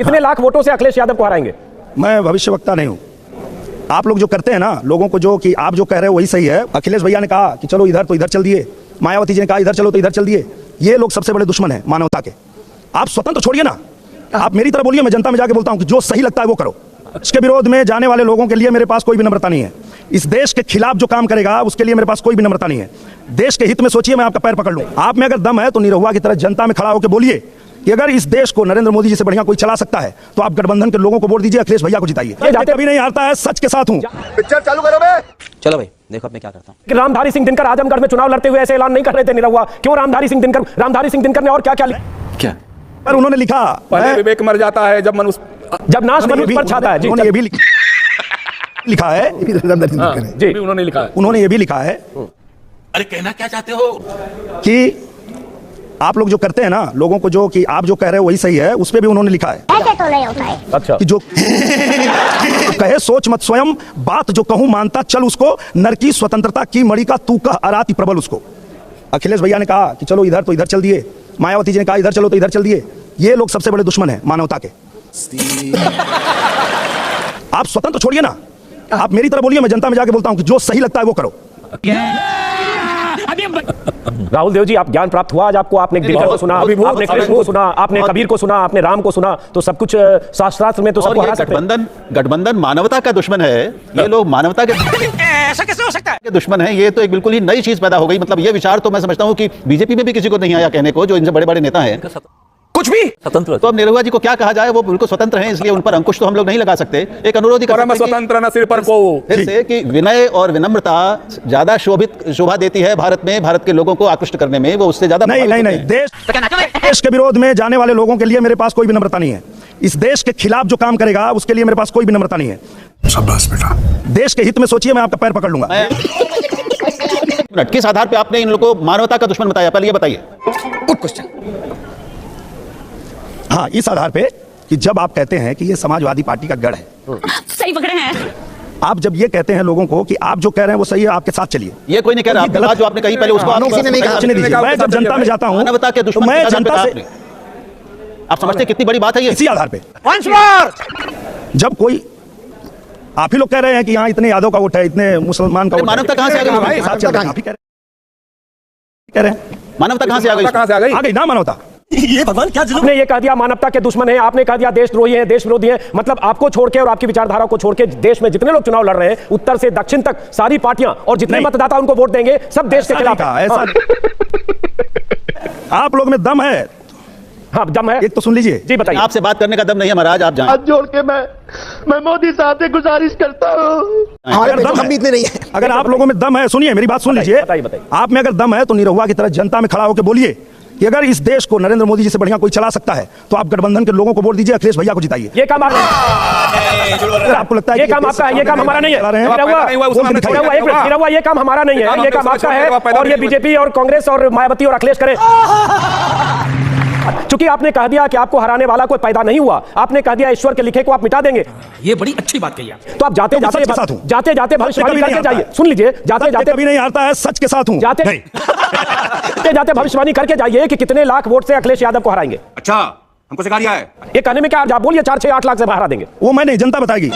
कितने लाख वोटों से अखिलेश यादव को हराएंगे? मैं भविष्यवक्ता नहीं हूँ। आप लोग जो करते हैं ना लोगों को, जो कि आप जो कह रहे हो वही सही है। अखिलेश भैया ने कहा कि चलो इधर, तो इधर चल दिए। मायावती जी ने कहा इधर चलो, तो इधर चल दिए। ये लोग सबसे बड़े दुश्मन है मानवता के। आप स्वतंत्र छोड़िए ना, आप मेरी तरह बोलिए। मैं जनता में जाके बोलता हूँ कि जो सही लगता है वो करो। इसके विरोध में जाने वाले लोगों के लिए मेरे पास कोई भी नम्रता नहीं है। इस देश के खिलाफ जो काम करेगा उसके लिए मेरे पास कोई भी नम्रता नहीं है। देश के हित में सोचिए, मैं आपका पैर पकड़ लूं। आप में अगर दम है तो निरहुआ की तरह जनता में खड़ा होकर बोलिए कि अगर इस देश को नरेंद्र मोदी जी से बढ़िया कोई चला सकता है तो आप गठबंधन के लोगों को वोट दीजिए, अखिलेश भैया को जिताइए। कभी नहीं हारता है, सच के साथ हूं। पिक्चर चालू करो बे। चलो भाई देखो अब मैं क्या करता हूँ। कि रामधारी सिंह दिनकर आजमगढ़ में चुनाव लड़ते हुए ऐसे ऐलान नहीं कर रहे थे निरहुआ? क्यों रामधारी सिंह दिनकर ने और क्या क्या क्या पर उन्होंने लिखा, पहले विवेक मर जाता है जब मनुष्य, जब नाश मनुष्य पर छाता है। जी, उन्होंने ये भी लिखा है, जी उन्होंने लिखा है। उन्होंने ये भी लिखा है अरे कहना क्या चाहते हो कि आप लोग जो करते हैं ना लोगों को, जो कि आप जो कह रहे हो वही सही है, उस पे भी उन्होंने लिखा है। ऐसे तो नहीं होता है। अच्छा, कि जो कहे सोच मत स्वयं, बात जो कहूं मानता चल उसको, नर की स्वतंत्रता की मणि का तू कह अराती प्रबल उसको। अखिलेश भैया ने कहा कि चलो इधर, तो इधर चल दिए। मायावती जी ने कहा इधर चलो, तो इधर चल दिए। ये लोग सबसे बड़े दुश्मन है मानवता के। आप स्वतंत्र छोड़िए ना, आप मेरी तरह बोलिए। मैं जनता में जाके बोलता हूं कि जो सही लगता है वो करो। राहुल देव जी, आप ज्ञान प्राप्त हुआ आज आपको? आपने दिनकर को सुना, आपने कृष्ण को सुना, आपने कबीर को सुना, आपने राम को सुना, तो सब कुछ शास्त्रार्थ में तो सबको हरा सकते हैं। गठबंधन मानवता का दुश्मन है। ये लोग मानवता के ऐसा कैसे हो सकता है? दुश्मन है। ये तो एक बिल्कुल ही नई चीज पैदा हो गई। मतलब ये विचार तो मैं समझता हूँ कि बीजेपी में भी किसी को नहीं आया कहने को, जो इनसे बड़े बड़े नेता हैं। कुछ भी स्वतंत्र तो अब निरहुआ जी को क्या कहा जाए, वो बिल्कुल स्वतंत्र हैं, इसलिए उन पर अंकुश तो हम लोग नहीं लगा सकते। एक अनुरोध ही कर सकते हैं स्वतंत्र न सिर पर को फिर से कि विनय और विनम्रता ज्यादा शोभा देती है भारत में, भारत के लोगों को आकृष्ट करने में। वो उससे ज्यादा नहीं, देश के विरोध में जाने वाले लोगों के लिए मेरे पास कोई भी नम्रता नहीं है। इस देश के खिलाफ जो काम करेगा उसके लिए मेरे पास कोई भी नम्रता नहीं है। शाबाश बेटा। देश के हित में सोचिए, मैं आपका पैर पकड़ लूंगा। किस आधार पे आपने इन लोगों को मानवता का दुश्मन बताया, पहले ये बताइए। हाँ, इस आधार पे कि जब आप कहते हैं कि ये समाजवादी पार्टी का गढ़ है, सही पकड़े हैं आप जब ये कहते हैं लोगों को कि आप जो कह रहे हैं वो सही है, आपके साथ चलिए। ये कोई नहीं कह रहा। आपकी बात जो आपने कही पहले उसको किसी ने नहीं कहा। मैं जब जनता में जाता हूं, मानवता के दुश्मन मैं जनता से, आप समझते कितनी बड़ी बात है ये? इसी आधार पे जब कोई, आप ही लोग कह रहे हैं कि यहाँ इतने यादव का वोट है, इतने मुसलमान का वोट है, मानवता कहाँ से आ गई? आप ही कह रहे हैं मानवता कहाँ से आ गई? आ गई ना मानवता। ये भगवान क्या आपने ये कह दिया मानवता के दुश्मन है, आपने कह दिया देशद्रोही है, देश विरोधी है। मतलब आपको छोड़ के और आपकी विचारधारा को छोड़ के देश में जितने लोग चुनाव लड़ रहे हैं, उत्तर से दक्षिण तक सारी पार्टियां और जितने मतदाता उनको वोट देंगे सब देश के खिलाफ है। ऐसा आप लोग में दम है? हाँ, दम है। एक तो सुन लीजिए। जी बताइए। आपसे बात करने का दम नहीं है महाराज, आप जाएं। हाथ जोड़ के मैं मोदी साहब से गुजारिश करता हूँ। अगर दम हम इतने नहीं है, अगर आप लोगों में दम है, सुनिए मेरी बात सुन लीजिए। बताइए। आप में अगर दम है तो निरहुआ की तरह जनता में खड़ा होकर बोलिए कि अगर इस देश को नरेंद्र मोदी जी से बढ़िया कोई चला सकता है तो आप गठबंधन के लोगों को वोट दीजिए, अखिलेश भैया को जिताइए। ये काम आपको लगता है ये काम आपका है, ये काम हमारा नहीं है। निरहुआ, ये काम हमारा नहीं है, ये काम आपका है। और ये बीजेपी और कांग्रेस और मायावती और अखिलेश करे। चूंकि आपने कह दिया कि आपको हराने वाला कोई पैदा नहीं हुआ, आपने कह दिया ईश्वर के लिखे को आप मिटा देंगे। ये बड़ी अच्छी बात कही आप। तो आप जाते जाते भविष्यवाणी करके जाइए। सुन लीजिए, जाते जाते कभी नहीं हारता है, सच के साथ हूं। जाते भविष्यवाणी करके जाइए कि कितने लाख वोट से अखिलेश यादव को हराएंगे। अच्छा, हमको सिखा दिया है। ये कहने में क्या आप बोलिए 4, 6, 8 लाख से बाहर आ देंगे। वो मैं नहीं, जनता बताएगी।